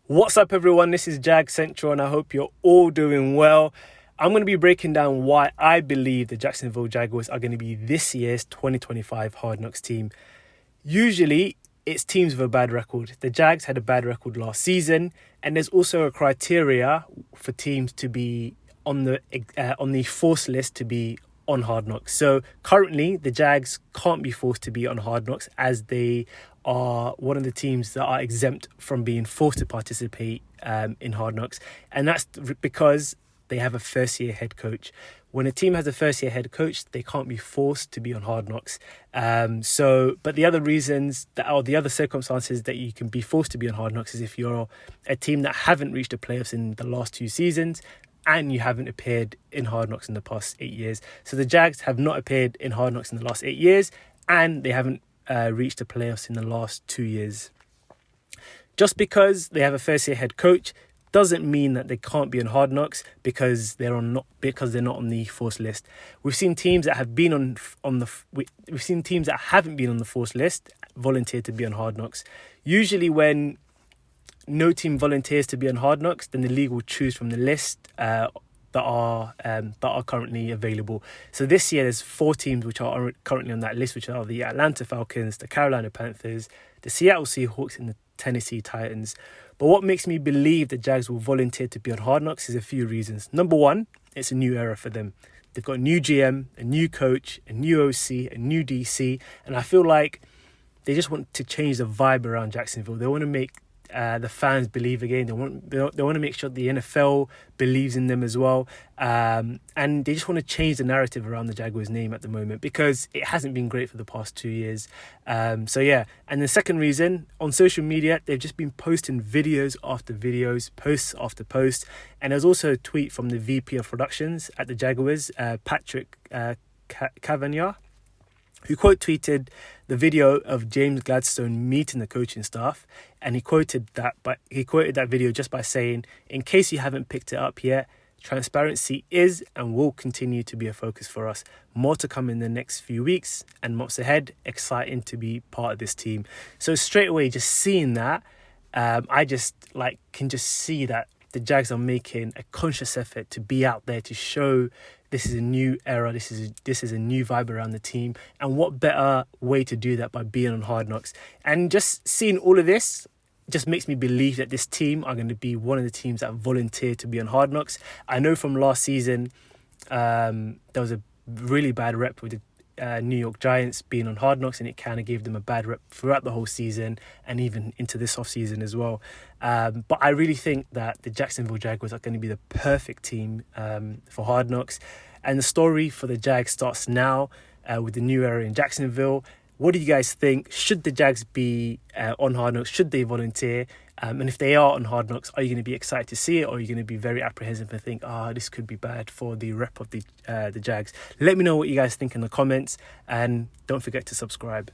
What's up, everyone? This is Jag Central, and I hope you're all doing well. I'm going to be breaking down why I believe the Jacksonville Jaguars are going to be this year's 2025 Hard Knocks team. Usually, it's teams with a bad record. The Jags had a bad record last season, and there's also a criteria for teams to be on the forced list to be on Hard Knocks. So currently, the Jags can't be forced to be on Hard Knocks as they are one of the teams that are exempt from being forced to participate in Hard Knocks. And that's because they have a first-year head coach. When a team has a first-year head coach, they can't be forced to be on Hard Knocks. But the other reasons, the other circumstances that you can be forced to be on Hard Knocks is if you're a team that haven't reached the playoffs in the last 2 seasons and you haven't appeared in Hard Knocks in the past 8 years. So the Jags have not appeared in Hard Knocks in the last 8 years, and they haven't reached the playoffs in the last 2 years. Just because they have a first-year head coach doesn't mean that they can't be on Hard Knocks because they're not on the forced list. We've seen teams that have been we've seen teams that haven't been on the forced list volunteer to be on Hard Knocks. Usually, when no team volunteers to be on Hard Knocks, then the league will choose from the list that are currently available. So this year, there's 4 teams which are currently on that list, which are the Atlanta Falcons, the Carolina Panthers, the Seattle Seahawks, and the Tennessee Titans. But what makes me believe the Jags will volunteer to be on Hard Knocks is a few reasons. Number one, it's a new era for them. They've got a new GM, a new coach, a new OC, a new DC, and I feel like they just want to change the vibe around Jacksonville. They want to make the fans believe again. They want to make sure the NFL believes in them as well, and they just want to change the narrative around the Jaguars' name at the moment because it hasn't been great for the past 2 years. And the second reason, on social media, they've just been posting videos after videos, posts after posts, and there's also a tweet from the VP of Productions at the Jaguars, Patrick Cavagna, who quote tweeted the video of James Gladstone meeting the coaching staff, and he quoted that video just by saying, "In case you haven't picked it up yet, transparency is and will continue to be a focus for us. More to come in the next few weeks and months ahead. Exciting to be part of this team." So straight away, just seeing that, I just can just see that the Jags are making a conscious effort to be out there to show this is a new era, this is a new vibe around the team, and what better way to do that by being on Hard Knocks. And just seeing all of this just makes me believe that this team are going to be one of the teams that volunteer to be on Hard Knocks. I know from last season there was a really bad rep with the New York Giants being on Hard Knocks, and it kind of gave them a bad rep throughout the whole season and even into this offseason as well. But I really think that the Jacksonville Jaguars are going to be the perfect team for Hard Knocks. And the story for the Jags starts now with the new era in Jacksonville. What do you guys think? Should the Jags be on Hard Knocks? Should they volunteer? And if they are on Hard Knocks, are you going to be excited to see it, or are you going to be very apprehensive and think, this could be bad for the rep of the Jags? Let me know what you guys think in the comments, and don't forget to subscribe.